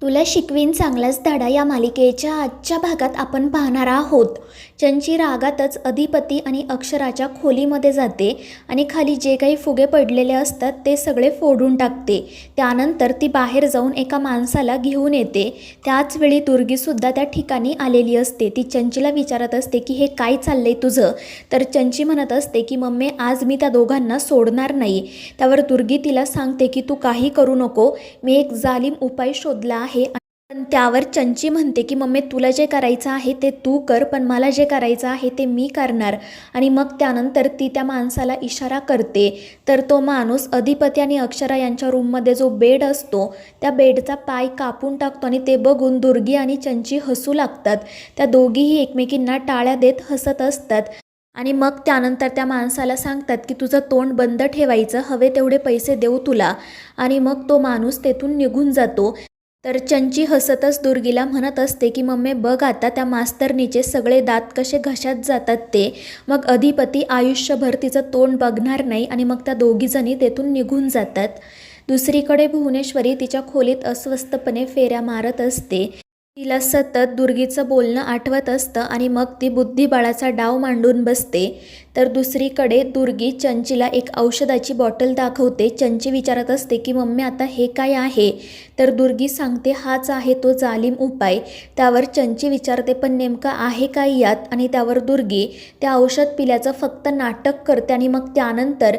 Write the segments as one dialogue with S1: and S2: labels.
S1: तुला शिकवीन चांगलाच धडा या मालिकेच्या आजच्या भागात आपण पाहणार आहोत. चंची रागातच अधिपती आणि अक्षराच्या खोलीमध्ये जाते आणि खाली जे काही फुगे पडलेले असतात ते सगळे फोडून टाकते. त्यानंतर ती बाहेर जाऊन एका माणसाला घेऊन येते. त्याच वेळी दुर्गीसुद्धा त्या ठिकाणी आलेली असते. ती चंचीला विचारत असते की हे काय चाललंय तुझं. तर चंची म्हणत असते की मम्मी आज मी त्या दोघांना सोडणार नाही. त्यावर दुर्गी तिला सांगते की तू काही करू नको, मी एक जालिम उपाय शोधला आहे. पण त्यावर चंची म्हणते की मम्मी तुला जे करायचं आहे ते तू कर, पण मला जे करायचं आहे ते मी करणार. आणि मग त्यानंतर ती त्या माणसाला इशारा करते. तर तो माणूस अधिपती आणि अक्षरा यांच्या रूममध्ये जो बेड असतो त्या बेडचा पाय कापून टाकतो आणि ते बघून दुर्गी आणि चंची हसू लागतात. त्या दोघीही एकमेकींना टाळ्या देत हसत असतात. आणि मग त्यानंतर त्या माणसाला सांगतात की तुझं तोंड बंद ठेवायचं, हवे तेवढे पैसे देऊ तुला. आणि मग तो माणूस तेथून निघून जातो. तर चंची हसतच दुर्गीला म्हणत असते की मम्मी बघ आता त्या मास्तरनीचे सगळे दात कसे घशात जातात ते. मग अधिपती आयुष्यभर तिचं तोंड बघणार नाही आणि मग त्या दोघीजणी तेथून निघून जातात. दुसरीकडे भुवनेश्वरी तिच्या खोलीत अस्वस्थपणे फेऱ्या मारत असते. तिला सतत दुर्गीचं बोलणं आठवत असतं आणि मग ती बुद्धिबळाचा डाव मांडून बसते. तर दुसरीकडे दुर्गी चंचीला एक औषधाची बॉटल दाखवते. चंची विचारत असते की मम्मी आता हे काय आहे. तर दुर्गी सांगते हाच आहे तो जालिम उपाय. त्यावर चंची विचारते पण नेमकं आहे काय यात. आणि त्यावर दुर्गी त्या औषध पिल्याचं फक्त नाटक करते आणि मग त्यानंतर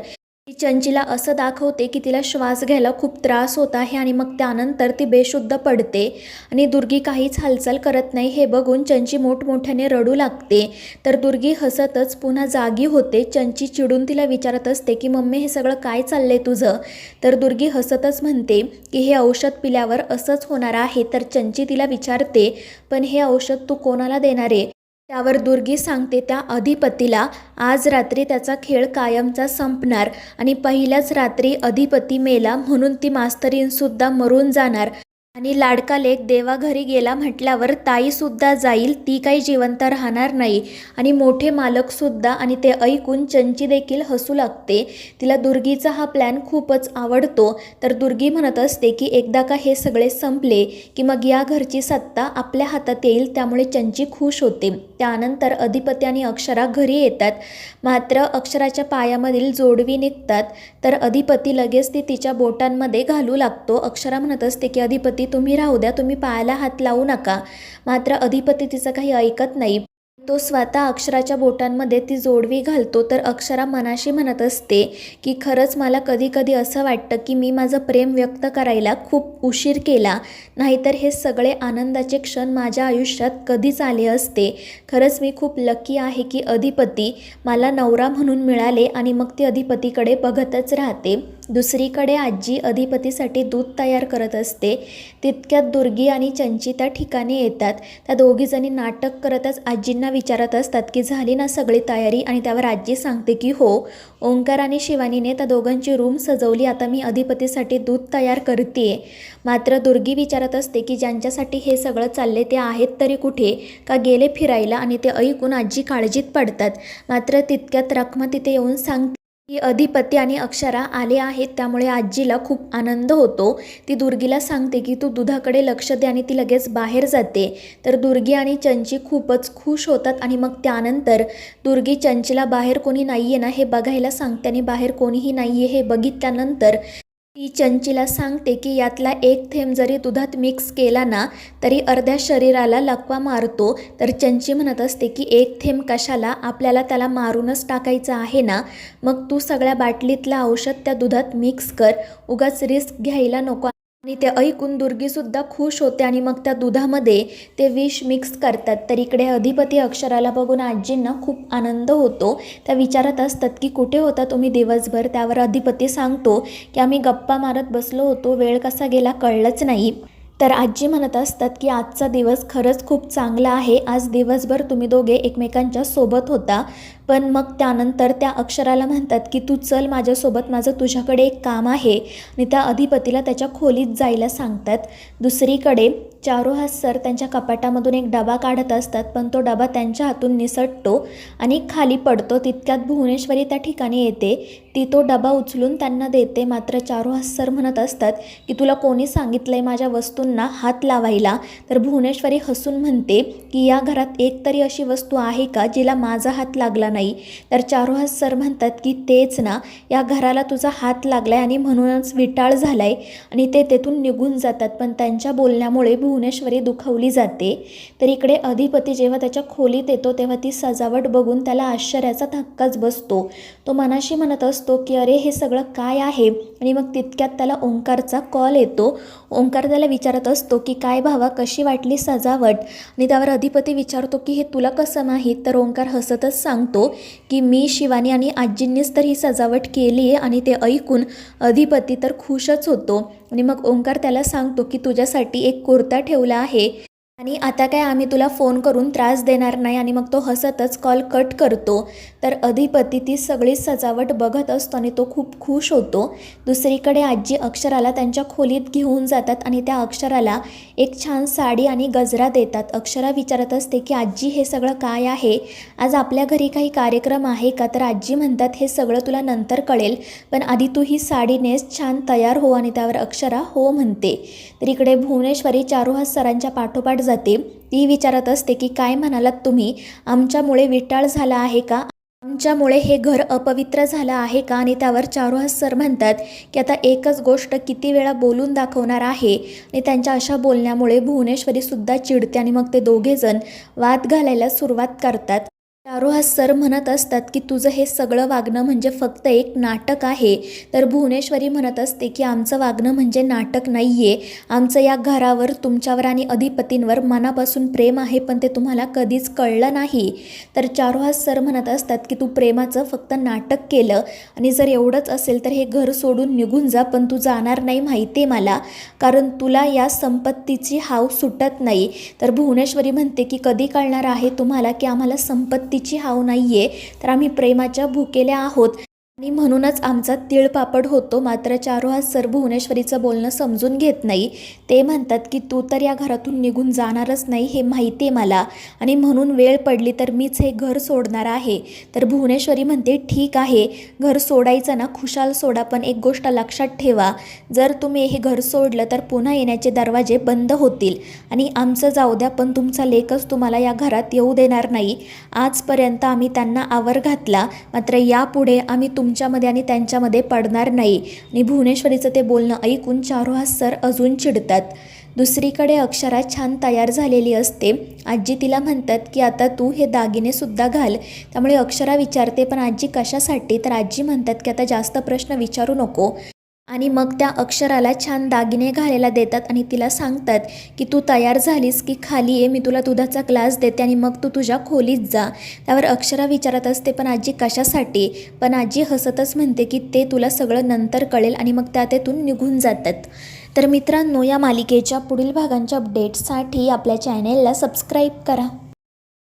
S1: ती चंचीला असं दाखवते की तिला श्वास घ्यायला खूप त्रास होत आहे आणि मग त्यानंतर ती बेशुद्ध पडते. आणि दुर्गी काहीच हालचाल करत नाही हे बघून चंची मोठमोठ्याने रडू लागते. तर दुर्गी हसतच पुन्हा जागी होते. चंची चिडून तिला विचारत असते की मम्मी हे सगळं काय चाललंय तुझं. तर दुर्गी हसतच म्हणते की हे औषध पिल्यावर असंच होणार आहे. तर चंची तिला विचारते पण हे औषध तू कोणाला देणार आहे. त्यावर दुर्गी सांगते त्या अधिपतीला. आज रात्री त्याचा खेळ कायमचा संपणार आणि पहिल्याच रात्री अधिपती मेला म्हणून ती मास्तरीणसुद्धा मरून जाणार. आणि लाडका लेक देवाघरी गेला म्हटल्यावर ताईसुद्धा जाईल, ती काही जिवंत राहणार नाही. आणि मोठे मालकसुद्धा. आणि ते ऐकून चंची देखील हसू लागते. तिला दुर्गीचा हा प्लॅन खूपच आवडतो. तर दुर्गी म्हणत असते की एकदा का हे सगळे संपले की मग या घरची सत्ता आपल्या हातात येईल. त्यामुळे चंची खुश होते. त्यानंतर अधिपती आणि अक्षरा घरी येतात. मात्र अक्षराच्या पायामधील जोडवी निघतात. तर अधिपती लगेच ती तिच्या बोटांमध्ये घालू लागतो. अक्षरा म्हणत असते की अधिपती तुम्ही राहू द्या, तुम्ही पायाला हात लावू नका. मात्र अधिपती तिचं काही ऐकत नाही. तो स्वतः अक्षराच्या बोटांमध्ये ती जोडवी घालतो. तर अक्षरा मनाशी म्हणत असते की खरंच मला कधी कधी असं वाटतं की मी माझं प्रेम व्यक्त करायला खूप उशीर केला, नाहीतर हे सगळे आनंदाचे क्षण माझ्या आयुष्यात कधीच आले असते. खरंच मी खूप लकी आहे की अधिपती मला नवरा म्हणून मिळाले. आणि मग ती अधिपतीकडे बघतच राहते. दुसरीकडे आजी अधिपतीसाठी दूध तयार करत असते. तितक्यात दुर्गी आणि चंची त्या ठिकाणी येतात. त्या दोघीजणी नाटक करतच आजींना विचारत असतात की झाली ना सगळी तयारी. आणि त्यावर आजी सांगते की हो, ओंकार आणि शिवानीने त्या दोघांची रूम सजवली, आता मी अधिपतीसाठी दूध तयार करते. मात्र दुर्गी विचारत असते की ज्यांच्यासाठी हे सगळं चालले ते आहेत तरी कुठे, का गेले फिरायला. आणि ते ऐकून आजी काळजीत पडतात. मात्र तितक्यात रखमा तिथे येऊन सांगते की अधिपती आणि अक्षरा आले आहेत. त्यामुळे आजीला खूप आनंद होतो. ती दुर्गीला सांगते की तू दुधाकडे लक्ष दे आणि ती लगेच बाहेर जाते. तर दुर्गी आणि चंची खूपच खुश होतात. आणि मग त्यानंतर दुर्गी चंचीला बाहेर कोणी नाही आहे ना हे बघायला सांगते. आणि बाहेर कोणीही नाही आहे हे बघितल्यानंतर ती चंचीला सांगते की यातला एक थेंब जरी दुधात मिक्स केला ना तरी अर्ध्या शरीराला लकवा मारतो. तर चंची म्हणत असते की एक थेंब कशाला, आपल्याला त्याला मारूनच टाकायचं आहे ना. मग तू सगळ्या बाटलीतलं औषध त्या दुधात मिक्स कर, उगाच रिस्क घ्यायला नको. आणि ते ऐकून दुर्गीसुद्धा खुश होते. आणि मग त्या दुधामध्ये ते विष मिक्स करतात. तर इकडे अधिपती अक्षराला बघून आजींना खूप आनंद होतो. त्या विचारत असतात की कुठे होता तुम्ही दिवसभर. त्यावर अधिपती सांगतो की आम्ही गप्पा मारत बसलो होतो, वेळ कसा गेला कळलंच नाही. तर आजी म्हणत असतात की आजचा दिवस खरंच खूप चांगला आहे, आज दिवसभर तुम्ही दोघे एकमेकांच्या सोबत होता. पण मग त्यानंतर त्या अक्षराला म्हणतात की तू चल माझ्यासोबत, माझं तुझ्याकडे एक काम आहे. आणि त्या अधिपतीला त्याच्या खोलीत जायला सांगतात. दुसरीकडे चारुहास सर त्यांच्या कपाटामधून एक डबा काढत असतात, पण तो डबा त्यांच्या हातून निसटतो आणि खाली पडतो. तितक्यात भुवनेश्वरी त्या ठिकाणी येते. ती तो डबा उचलून त्यांना देते. मात्र चारुहास सर म्हणत असतात की तुला कोणी सांगितलंय माझ्या वस्तूंना हात लावायला? तर भुवनेश्वरी हसून म्हणते की या घरात एक तरी अशी वस्तू आहे का जिला माझा हात लागला नाही? तर चारुहास सर म्हणतात की तेच ना, या घराला तुझा हात लागलाय आणि म्हणूनच विटाळ झालाय. आणि ते तेथून निघून जातात. पण त्यांच्या बोलण्यामुळे भुवनेश्वरी दुखावली जाते. तर इकडे अधिपती जेव्हा त्याच्या खोलीत येतो तेव्हा ती सजावट बघून त्याला आश्चर्याचा धक्काच बसतो. तो मनाशी म्हणत असतो की अरे हे सगळं काय आहे? आणि मग तितक्यात त्याला ओंकारचा कॉल येतो. ओंकार त्याला विचारत असतो की काय भावा, कशी वाटली सजावट? आणि त्यावर अधिपती विचारतो की हे तुला कसं माहीत? तर ओंकार हसतच सांगतो की मी, शिवानी आणि आजींनीच तर ही सजावट केली आहे. आणि ते ऐकून अधिपती तर खुशच होतो. आणि मग ओंकार त्याला सांगतो की तुझ्यासाठी एक कुर्ता ठेवला आहे आणि आता काय आम्ही तुला फोन करून त्रास देणार नाही. आणि मग तो हसतच कॉल कट करतो. तर अधिपती ती सगळी सजावट बघत असतो आणि तो खूप खुश होतो. दुसरीकडे आजी अक्षराला त्यांच्या खोलीत घेऊन जातात आणि त्या अक्षराला एक छान साडी आणि गजरा देतात. अक्षरा विचारत असते की आजी हे सगळं काय आहे? आज आपल्या घरी काही कार्यक्रम आहे का? तर आजी म्हणतात हे सगळं तुला नंतर कळेल, पण आधी तू ही साडी नेस, छान तयार हो. आणि त्यावर अक्षरा हो म्हणते. तर इकडे भुवनेश्वरी चारुहास सरांच्या पाठोपाठ जाते. ती विचारत असते की काय म्हणालात तुम्ही? आमच्यामुळे विटाळ झाला आहे का? आमच्यामुळे हे घर अपवित्र झालं आहे का? आणि त्यावर चारुहास सर म्हणतात की आता एकच गोष्ट किती वेळा बोलून दाखवणार आहे? आणि त्यांच्या अशा बोलण्यामुळे भुवनेश्वरीसुद्धा चिडते आणि मग ते दोघेजण वाद घालायला सुरुवात करतात. चारुहास सर म्हणत असतात की तुझं हे सगळं वागणं म्हणजे फक्त एक नाटक आहे. तर भुवनेश्वरी म्हणत असते की आमचं वागणं म्हणजे नाटक नाही आहे. आमचं या घरावर, तुमच्यावर आणि अधिपतींवर मनापासून प्रेम आहे, पण ते तुम्हाला कधीच कळलं नाही. तर चारुहास सर म्हणत असतात की तू प्रेमाचं फक्त नाटक केलं आणि जर एवढंच असेल तर हे घर सोडून निघून जा. पण तू जाणार नाही माहिती आहे मला, कारण तुला या संपत्तीची हाव सुटत नाही. तर भुवनेश्वरी म्हणते की कधी कळणार आहे तुम्हाला की आम्हाला संपत्तीची हाव नाहीये, तर आम्ही प्रेमाच्या भुकेल्या आहोत आणि म्हणूनच आमचा तिळपापड होतो. मात्र चारुहास सर भुवनेश्वरीचं बोलणं समजून घेत नाही. ते म्हणतात की तू तर या घरातून निघून जाणारच नाही हे माहिती आहे मला, आणि म्हणून वेळ पडली तर मीच हे घर सोडणार आहे. तर भुवनेश्वरी म्हणते ठीक आहे, घर सोडायचं ना खुशाल सोडा, पण एक गोष्ट लक्षात ठेवा, जर तुम्ही हे घर सोडलं तर पुन्हा येण्याचे दरवाजे बंद होतील. आणि आमचं जाऊ द्या, पण तुमचा लेकच तुम्हाला या घरात येऊ देणार नाही. आजपर्यंत आम्ही त्यांना आवर घातला, मात्र यापुढे आम्ही तुमच्यामध्ये आणि त्यांच्यामध्ये पडणार नाही. आणि भुवनेश्वरीचं ते बोलणं ऐकून चारुहास सर अजून चिडतात. दुसरीकडे अक्षरा छान तयार झालेली असते. आजी तिला म्हणतात की आता तू हे दागिने सुद्धा घाल. त्यामुळे अक्षरा विचारते पण आजी कशासाठी? तर आजी म्हणतात की आता जास्त प्रश्न विचारू नको. आणि मग त्या अक्षराला छान दागिने घालायला देतात आणि तिला सांगतात की तू तयार झालीस की खाली ये, मी तुला दुधाचा ग्लास देते आणि मग तू तुझ्या खोलीत जा. त्यावर अक्षरा विचारत असते पण आजी कशासाठी? पण आजी हसतच म्हणते की ते तुला सगळं नंतर कळेल. आणि मग त्या तेथून निघून जातात. तर मित्रांनो, या मालिकेच्या पुढील भागांच्या अपडेट्ससाठी आपल्या चॅनेलला सबस्क्राईब करा.